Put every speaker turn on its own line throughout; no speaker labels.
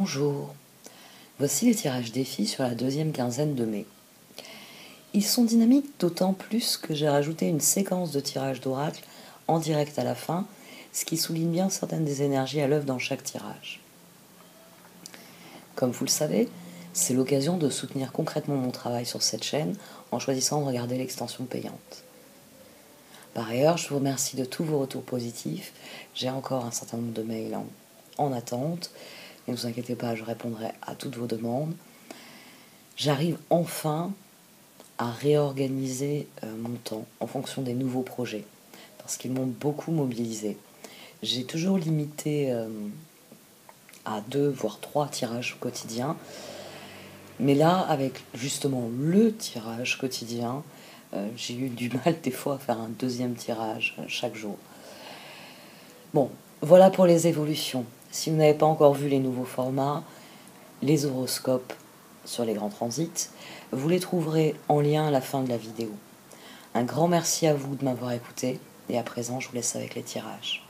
Bonjour, voici les tirages défis sur la deuxième quinzaine de mai. Ils sont dynamiques d'autant plus que j'ai rajouté une séquence de tirages d'oracle en direct à la fin, ce qui souligne bien certaines des énergies à l'œuvre dans chaque tirage. Comme vous le savez, c'est l'occasion de soutenir concrètement mon travail sur cette chaîne en choisissant de regarder l'extension payante. Par ailleurs, je vous remercie de tous vos retours positifs. J'ai encore un certain nombre de mails en attente. Ne vous inquiétez pas, je répondrai à toutes vos demandes. J'arrive enfin à réorganiser mon temps en fonction des nouveaux projets, parce qu'ils m'ont beaucoup mobilisé. J'ai toujours limité à 2 voire 3 tirages quotidiens, mais là, avec justement le tirage quotidien, j'ai eu du mal des fois à faire un deuxième tirage chaque jour. Bon, voilà pour les évolutions. Si vous n'avez pas encore vu les nouveaux formats, les horoscopes sur les grands transits, vous les trouverez en lien à la fin de la vidéo. Un grand merci à vous de m'avoir écouté, et à présent je vous laisse avec les tirages.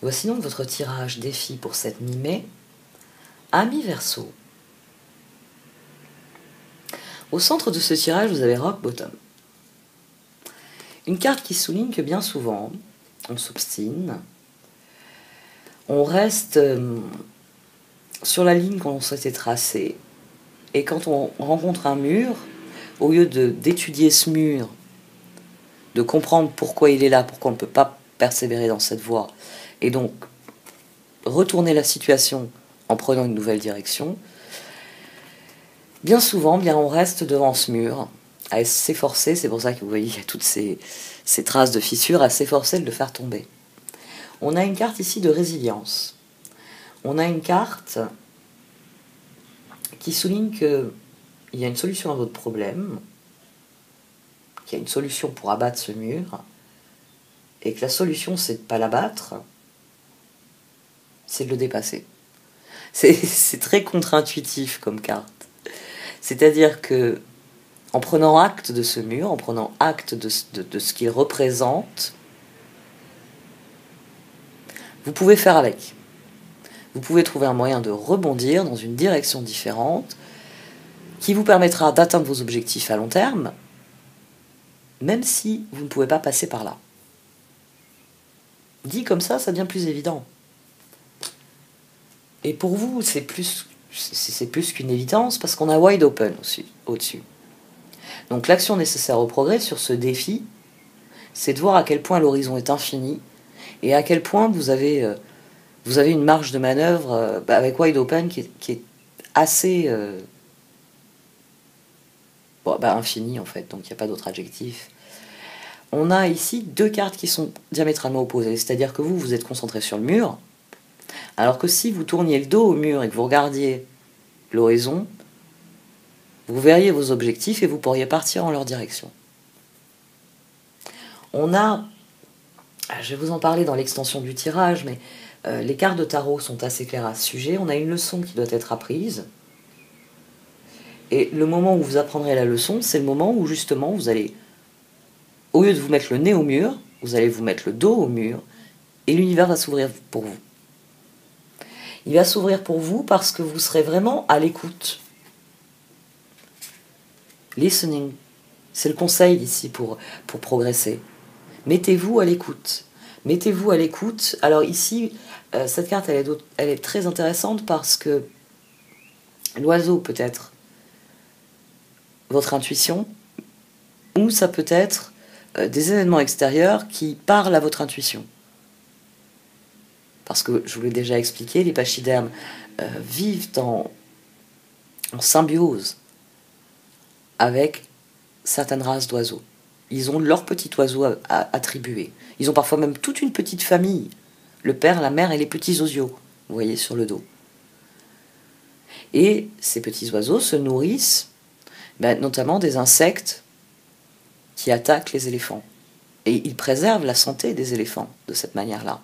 Voici donc votre tirage défi pour cette mi-mai. Amis Verseau. Au centre de ce tirage, vous avez Rock Bottom. Une carte qui souligne que bien souvent, on s'obstine, on reste sur la ligne qu'on souhaitait tracer, et quand on rencontre un mur, au lieu d'étudier ce mur, de comprendre pourquoi il est là, pourquoi on ne peut pas persévérer dans cette voie, et donc retourner la situation en prenant une nouvelle direction, bien souvent, on reste devant ce mur, à s'efforcer, c'est pour ça que vous voyez qu'il y a toutes ces traces de fissures, à s'efforcer de le faire tomber. On a une carte ici de résilience. On a une carte qui souligne qu'il y a une solution à votre problème, qu'il y a une solution pour abattre ce mur, et que la solution, c'est de ne pas l'abattre, c'est de le dépasser. C'est très contre-intuitif comme carte. C'est-à-dire que, en prenant acte de ce mur, en prenant acte de ce qu'il représente, vous pouvez faire avec. Vous pouvez trouver un moyen de rebondir dans une direction différente qui vous permettra d'atteindre vos objectifs à long terme, même si vous ne pouvez pas passer par là. Dit comme ça devient plus évident. Et pour vous, c'est plus qu'une évidence parce qu'on a wide open au-dessus. Donc l'action nécessaire au progrès sur ce défi, c'est de voir à quel point l'horizon est infini et à quel point vous avez une marge de manœuvre avec wide open qui est assez infini en fait, donc il n'y a pas d'autre adjectif. On a ici 2 cartes qui sont diamétralement opposées, c'est-à-dire que vous êtes concentré sur le mur, alors que si vous tourniez le dos au mur et que vous regardiez l'horizon, vous verriez vos objectifs et vous pourriez partir en leur direction. On a, je vais vous en parler dans l'extension du tirage, mais les cartes de tarot sont assez claires à ce sujet. On a une leçon qui doit être apprise. Et le moment où vous apprendrez la leçon, c'est le moment où justement vous allez, au lieu de vous mettre le nez au mur, vous allez vous mettre le dos au mur et l'univers va s'ouvrir pour vous. Il va s'ouvrir pour vous parce que vous serez vraiment à l'écoute. Listening, c'est le conseil ici pour progresser. Mettez-vous à l'écoute. Mettez-vous à l'écoute. Alors ici, cette carte, elle est très intéressante parce que l'oiseau peut être votre intuition, ou ça peut être des événements extérieurs qui parlent à votre intuition. Parce que, je vous l'ai déjà expliqué, les pachydermes vivent en symbiose avec certaines races d'oiseaux. Ils ont leur petit oiseau à attribuer. Ils ont parfois même toute une petite famille. Le père, la mère et les petits osios, vous voyez sur le dos. Et ces petits oiseaux se nourrissent notamment des insectes qui attaquent les éléphants. Et ils préservent la santé des éléphants de cette manière-là.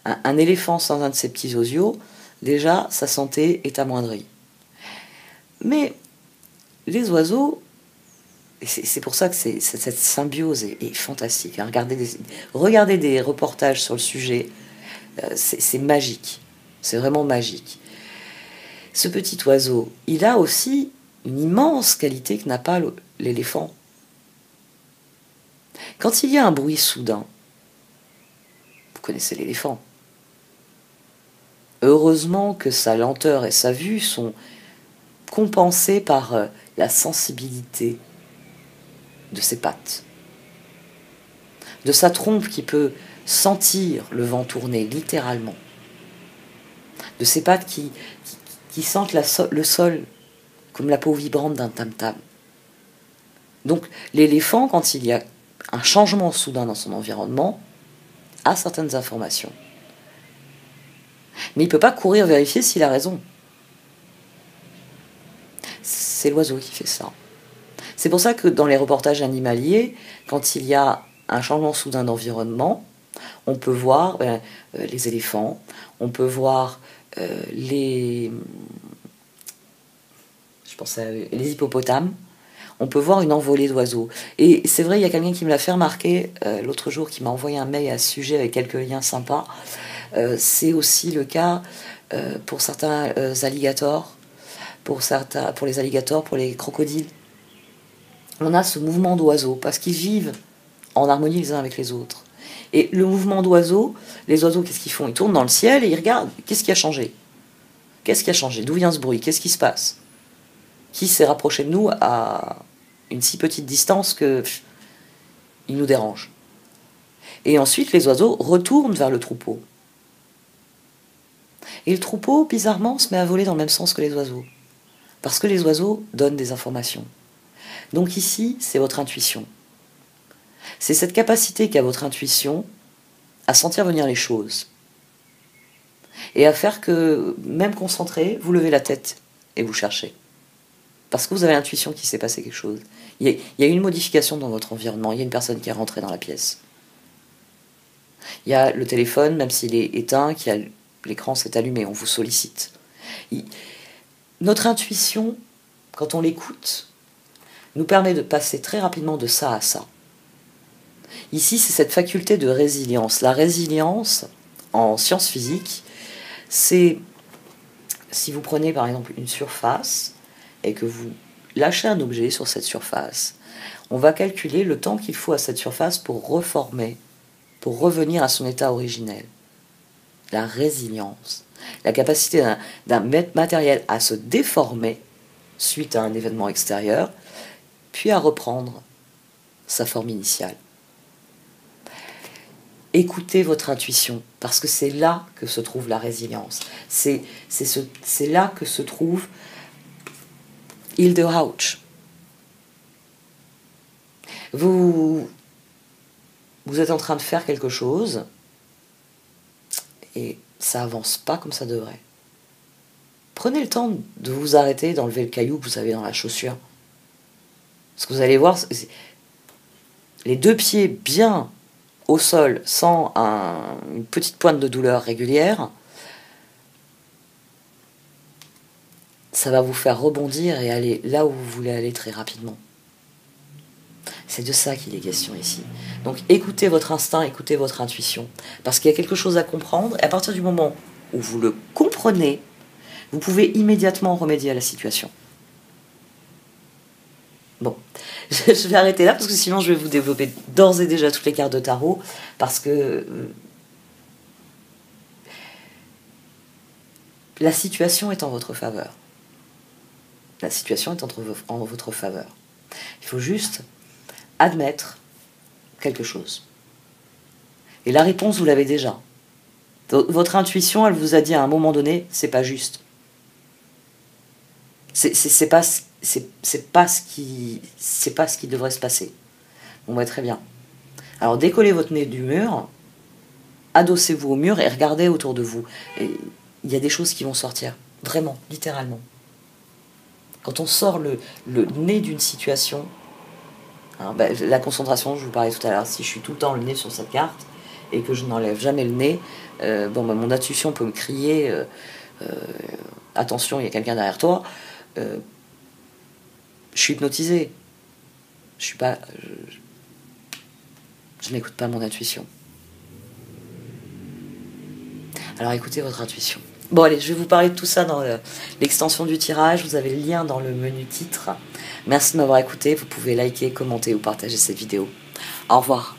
Un éléphant sans un de ces petits osios déjà sa santé est amoindrie. Mais les oiseaux, et c'est pour ça que cette symbiose est fantastique. Hein. Regardez des reportages sur le sujet, c'est magique. C'est vraiment magique. Ce petit oiseau, il a aussi une immense qualité que n'a pas l'éléphant. Quand il y a un bruit soudain, vous connaissez l'éléphant. Heureusement que sa lenteur et sa vue sont compensées par la sensibilité de ses pattes, de sa trompe qui peut sentir le vent tourner littéralement, de ses pattes qui sentent le sol comme la peau vibrante d'un tam-tam. Donc l'éléphant, quand il y a un changement soudain dans son environnement, a certaines informations. Mais il ne peut pas courir vérifier s'il a raison. C'est l'oiseau qui fait ça. C'est pour ça que dans les reportages animaliers, quand il y a un changement soudain d'environnement, on peut voir les éléphants, on peut voir les hippopotames, on peut voir une envolée d'oiseaux. Et c'est vrai, il y a quelqu'un qui me l'a fait remarquer l'autre jour, qui m'a envoyé un mail à ce sujet avec quelques liens sympas. C'est aussi le cas pour certains alligators, pour les alligators, pour les crocodiles. On a ce mouvement d'oiseaux, parce qu'ils vivent en harmonie les uns avec les autres. Et le mouvement d'oiseaux, les oiseaux, qu'est-ce qu'ils font? Ils tournent dans le ciel et ils regardent. Qu'est-ce qui a changé? Qu'est-ce qui a changé? D'où vient ce bruit? Qu'est-ce qui se passe? Qui s'est rapproché de nous à une si petite distance que il nous dérange? Et ensuite, les oiseaux retournent vers le troupeau. Et le troupeau, bizarrement, se met à voler dans le même sens que les oiseaux. Parce que les oiseaux donnent des informations. Donc ici, c'est votre intuition. C'est cette capacité qu'a votre intuition à sentir venir les choses. Et à faire que, même concentré, vous levez la tête et vous cherchez. Parce que vous avez l'intuition qu'il s'est passé quelque chose. Il y a une modification dans votre environnement. Il y a une personne qui est rentrée dans la pièce. Il y a le téléphone, même s'il est éteint, l'écran s'est allumé, on vous sollicite. Notre intuition, quand on l'écoute, nous permet de passer très rapidement de ça à ça. Ici, c'est cette faculté de résilience. La résilience, en sciences physiques, c'est, si vous prenez par exemple une surface et que vous lâchez un objet sur cette surface, on va calculer le temps qu'il faut à cette surface pour reformer, pour revenir à son état originel. La résilience, la capacité d'un matériel à se déformer suite à un événement extérieur, puis à reprendre sa forme initiale. Écoutez votre intuition, parce que c'est là que se trouve la résilience. C'est là que se trouve Hilde Hauch. Vous êtes en train de faire quelque chose et ça avance pas comme ça devrait. Prenez le temps de vous arrêter, d'enlever le caillou que vous avez dans la chaussure. Parce que vous allez voir, les deux pieds bien au sol, sans une petite pointe de douleur régulière, ça va vous faire rebondir et aller là où vous voulez aller très rapidement. C'est de ça qu'il est question ici. Donc écoutez votre instinct, écoutez votre intuition, parce qu'il y a quelque chose à comprendre, et à partir du moment où vous le comprenez, vous pouvez immédiatement remédier à la situation. Bon, je vais arrêter là, parce que sinon je vais vous développer d'ores et déjà toutes les cartes de tarot, parce que la situation est en votre faveur. La situation est en votre faveur. Il faut juste admettre quelque chose. Et la réponse, vous l'avez déjà. Votre intuition, elle vous a dit à un moment donné, c'est pas juste. C'est pas ce qui devrait se passer. Bon, bah, très bien. Alors décollez votre nez du mur, adossez-vous au mur et regardez autour de vous. Et il y a des choses qui vont sortir, vraiment, littéralement. Quand on sort le nez d'une situation, hein, la concentration, je vous parlais tout à l'heure, si je suis tout le temps le nez sur cette carte et que je n'enlève jamais le nez, mon intuition peut me crier attention, il y a quelqu'un derrière toi, je suis hypnotisé. Je n'écoute pas mon intuition. Alors écoutez votre intuition. Bon allez, je vais vous parler de tout ça dans l'extension du tirage. Vous avez le lien dans le menu titre. Merci de m'avoir écouté. Vous pouvez liker, commenter ou partager cette vidéo. Au revoir.